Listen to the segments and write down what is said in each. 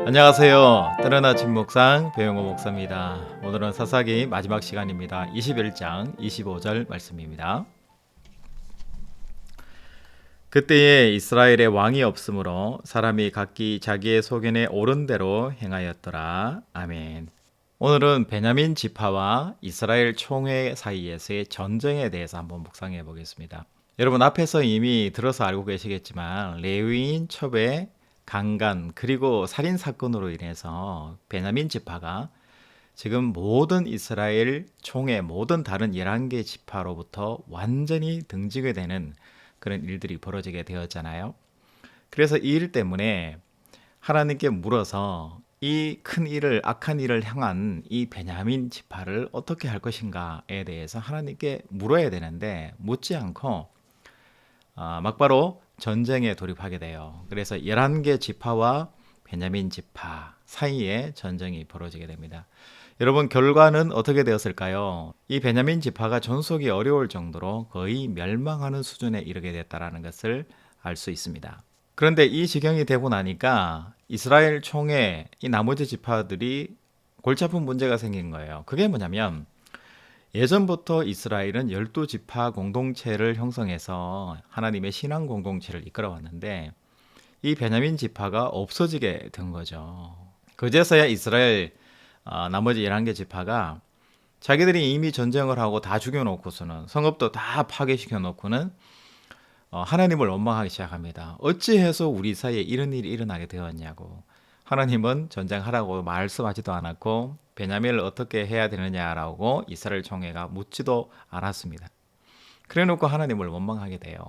안녕하세요. 때론 아침 묵상 배용호 목사입니다. 오늘은 사사기 마지막 시간입니다. 21장 25절 말씀입니다. 그때에 이스라엘에 왕이 없으므로 사람이 각기 자기의 소견에 옳은 대로 행하였더라. 아멘. 오늘은 베냐민 지파와 이스라엘 총회 사이에서의 전쟁에 대해서 한번 묵상해 보겠습니다. 여러분 앞에서 이미 들어서 알고 계시겠지만 레위인 첩의 강간 그리고 살인 사건으로 인해서 베냐민 지파가 지금 모든 이스라엘 총회 모든 다른 11개 지파로부터 완전히 등지게 되는 그런 일들이 벌어지게 되었잖아요. 그래서 이 일 때문에 하나님께 물어서 이 큰 일을 악한 일을 향한 이 베냐민 지파를 어떻게 할 것인가에 대해서 하나님께 물어야 되는데 묻지 않고 막바로 전쟁에 돌입하게 돼요. 그래서 11개 지파와 베냐민 지파 사이에 전쟁이 벌어지게 됩니다. 여러분 결과는 어떻게 되었을까요? 이 베냐민 지파가 존속이 어려울 정도로 거의 멸망하는 수준에 이르게 됐다는 것을 알 수 있습니다. 그런데 이 지경이 되고 나니까 이스라엘 총회 이 나머지 지파들이 골치 아픈 문제가 생긴 거예요. 그게 뭐냐면 예전부터 이스라엘은 12지파 공동체를 형성해서 하나님의 신앙 공동체를 이끌어왔는데 이 베냐민 지파가 없어지게 된 거죠. 그제서야 이스라엘 나머지 11개 지파가 자기들이 이미 전쟁을 하고 다 죽여놓고서는 성읍도 다 파괴시켜 놓고는 하나님을 원망하기 시작합니다. 어찌해서 우리 사이에 이런 일이 일어나게 되었냐고. 하나님은 전쟁하라고 말씀하지도 않았고 베냐민을 어떻게 해야 되느냐라고 이스라엘 총회가 묻지도 않았습니다. 그래놓고 하나님을 원망하게 돼요.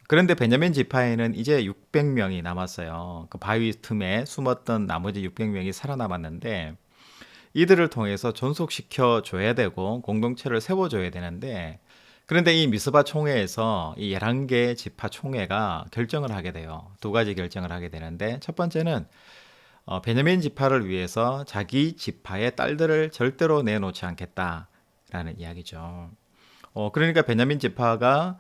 그런데 베냐민 지파에는 이제 600명이 남았어요. 그 바위 틈에 숨었던 나머지 600명이 살아남았는데 이들을 통해서 존속시켜 줘야 되고 공동체를 세워줘야 되는데 그런데 이 미스바 총회에서 이 11개 지파 총회가 결정을 하게 돼요. 두 가지 결정을 하게 되는데 첫 번째는 베냐민 지파를 위해서 자기 지파의 딸들을 절대로 내놓지 않겠다라는 이야기죠. 그러니까 베냐민 지파가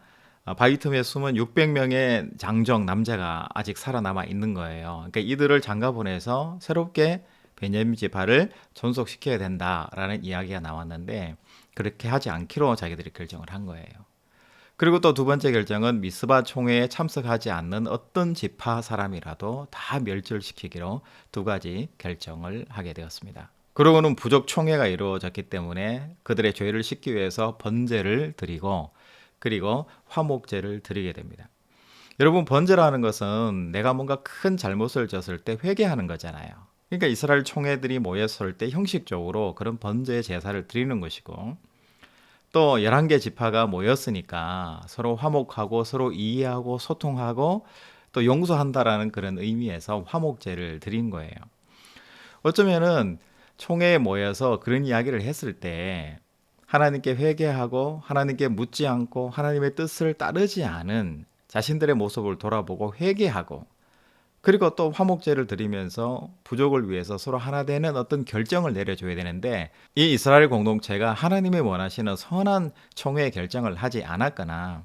바위 틈에 숨은 600명의 장정 남자가 아직 살아남아 있는 거예요. 그러니까 이들을 장가 보내서 새롭게 베냐민 지파를 존속시켜야 된다라는 이야기가 나왔는데 그렇게 하지 않기로 자기들이 결정을 한 거예요. 그리고 또 두 번째 결정은 미스바 총회에 참석하지 않는 어떤 지파 사람이라도 다 멸절시키기로 두 가지 결정을 하게 되었습니다. 그러고는 부족 총회가 이루어졌기 때문에 그들의 죄를 씻기 위해서 번제를 드리고 그리고 화목제를 드리게 됩니다. 여러분 번제라는 것은 내가 뭔가 큰 잘못을 졌을 때 회개하는 거잖아요. 그러니까 이스라엘 총회들이 모였을 때 형식적으로 그런 번제 제사를 드리는 것이고 또 11개 지파가 모였으니까 서로 화목하고 서로 이해하고 소통하고 또 용서한다라는 그런 의미에서 화목제를 드린 거예요. 어쩌면은 총회에 모여서 그런 이야기를 했을 때 하나님께 회개하고 하나님께 묻지 않고 하나님의 뜻을 따르지 않은 자신들의 모습을 돌아보고 회개하고 그리고 또 화목제를 드리면서 부족을 위해서 서로 하나 되는 어떤 결정을 내려줘야 되는데 이 이스라엘 공동체가 하나님이 원하시는 선한 총회의 결정을 하지 않았거나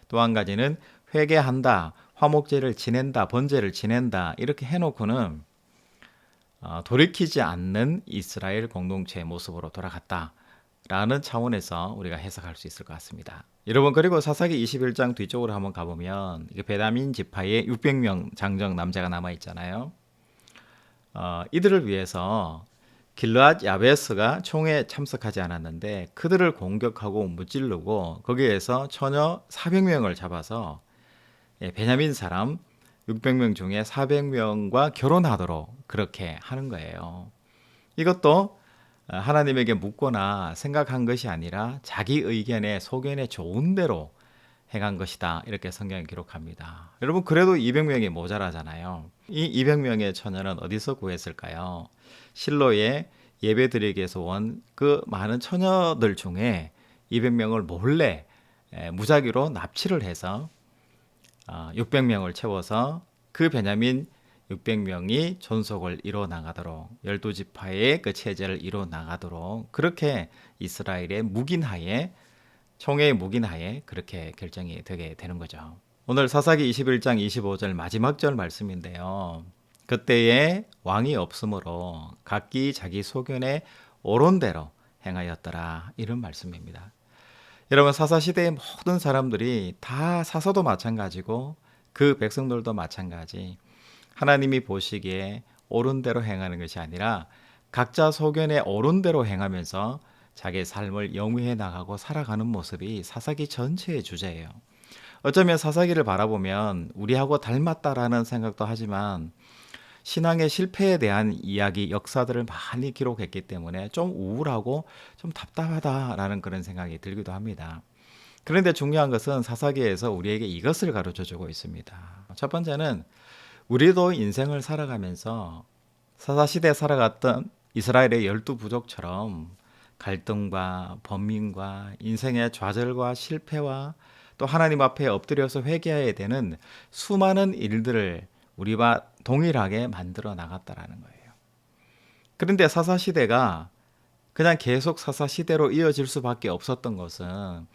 또 한 가지는 회개한다, 화목제를 지낸다, 번제를 지낸다 이렇게 해놓고는 돌이키지 않는 이스라엘 공동체의 모습으로 돌아갔다라는 차원에서 우리가 해석할 수 있을 것 같습니다. 여러분 그리고 사사기 21장 뒤쪽으로 한번 가보면 베냐민 지파에 600명 장정 남자가 남아 있잖아요. 이들을 위해서 길르앗 야베스가 총회에 참석하지 않았는데 그들을 공격하고 무찌르고 거기에서 처녀 400명을 잡아서 베냐민 사람 600명 중에 400명과 결혼하도록 그렇게 하는 거예요. 이것도 하나님에게 묻거나 생각한 것이 아니라 자기 의견에 소견에 좋은 대로 행한 것이다. 이렇게 성경이 기록합니다. 여러분 그래도 200명이 모자라잖아요. 이 200명의 처녀는 어디서 구했을까요? 실로에 예배드리기 위해서 온 그 많은 처녀들 중에 200명을 몰래 무작위로 납치를 해서 600명을 채워서 그 베냐민 600명이 존속을 이뤄 나가도록 12지파의 그 체제를 이뤄 나가도록 그렇게 이스라엘의 묵인하에 총회의 묵인하에 그렇게 결정이 되게 되는 거죠. 오늘 사사기 21장 25절 마지막 절 말씀인데요. 그때에 왕이 없으므로 각기 자기 소견에 옳은 대로 행하였더라. 이런 말씀입니다. 여러분, 사사시대의 모든 사람들이 다 사서도 마찬가지고 그 백성들도 마찬가지, 하나님이 보시기에 옳은 대로 행하는 것이 아니라 각자 소견에 옳은 대로 행하면서 자기의 삶을 영위해 나가고 살아가는 모습이 사사기 전체의 주제예요. 어쩌면 사사기를 바라보면 우리하고 닮았다라는 생각도 하지만 신앙의 실패에 대한 이야기, 역사들을 많이 기록했기 때문에 좀 우울하고 좀 답답하다라는 그런 생각이 들기도 합니다. 그런데 중요한 것은 사사기에서 우리에게 이것을 가르쳐 주고 있습니다. 첫 번째는 우리도 인생을 살아가면서 사사시대에 살아갔던 이스라엘의 12부족처럼 갈등과 번민과 인생의 좌절과 실패와 또 하나님 앞에 엎드려서 회개해야 되는 수많은 일들을 우리와 동일하게 만들어 나갔다라는 거예요. 그런데 사사시대가 그냥 계속 사사시대로 이어질 수밖에 없었던 것은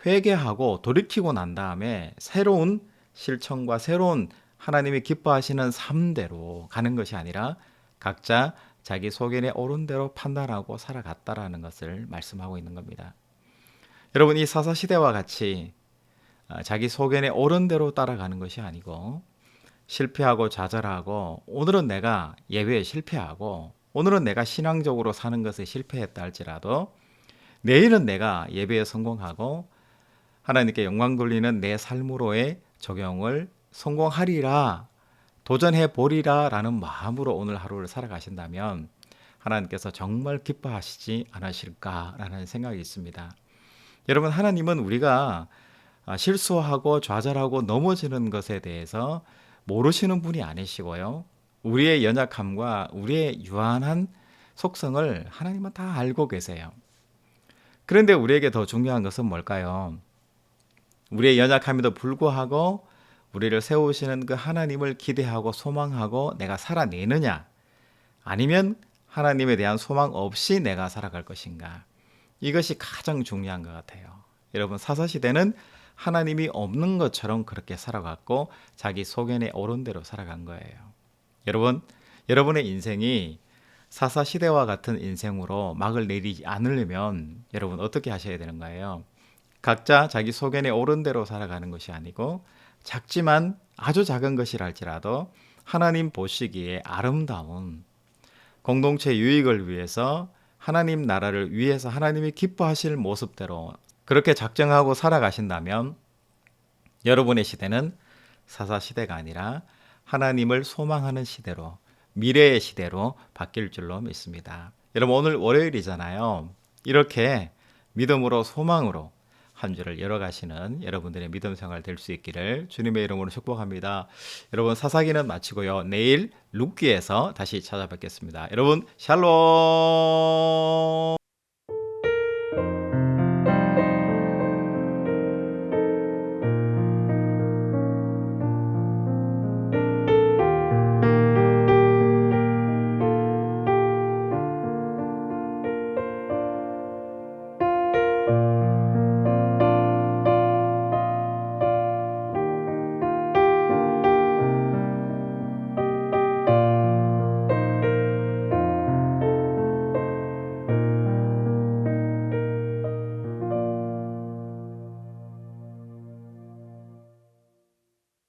회개하고 돌이키고 난 다음에 새로운 실천과 새로운 하나님이 기뻐하시는 삶대로 가는 것이 아니라 각자 자기 소견에 옳은 대로 판단하고 살아갔다라는 것을 말씀하고 있는 겁니다. 여러분, 이 사사시대와 같이 자기 소견에 옳은 대로 따라가는 것이 아니고 실패하고 좌절하고 오늘은 내가 예배에 실패하고 오늘은 내가 신앙적으로 사는 것에 실패했다 할지라도 내일은 내가 예배에 성공하고 하나님께 영광 돌리는 내 삶으로의 적용을 성공하리라, 도전해 보리라 라는 마음으로 오늘 하루를 살아가신다면 하나님께서 정말 기뻐하시지 않으실까라는 생각이 있습니다. 여러분, 하나님은 우리가 실수하고 좌절하고 넘어지는 것에 대해서 모르시는 분이 아니시고요. 우리의 연약함과 우리의 유한한 속성을 하나님은 다 알고 계세요. 그런데 우리에게 더 중요한 것은 뭘까요? 우리의 연약함에도 불구하고 우리를 세우시는 그 하나님을 기대하고 소망하고 내가 살아내느냐, 아니면 하나님에 대한 소망 없이 내가 살아갈 것인가, 이것이 가장 중요한 것 같아요. 여러분, 사사시대는 하나님이 없는 것처럼 그렇게 살아갔고 자기 소견에 옳은 대로 살아간 거예요. 여러분, 여러분의 인생이 사사시대와 같은 인생으로 막을 내리지 않으려면 여러분 어떻게 하셔야 되는 거예요? 각자 자기 소견에 옳은 대로 살아가는 것이 아니고 작지만 아주 작은 것이랄지라도 하나님 보시기에 아름다운 공동체 유익을 위해서 하나님 나라를 위해서 하나님이 기뻐하실 모습대로 그렇게 작정하고 살아가신다면 여러분의 시대는 사사시대가 아니라 하나님을 소망하는 시대로, 미래의 시대로 바뀔 줄로 믿습니다. 여러분, 오늘 월요일이잖아요. 이렇게 믿음으로 소망으로 한 주를 열어가시는 여러분들의 믿음 생활 될 수 있기를 주님의 이름으로 축복합니다. 여러분, 사사기는 마치고요. 내일 룻기에서 다시 찾아뵙겠습니다. 여러분, 샬롬.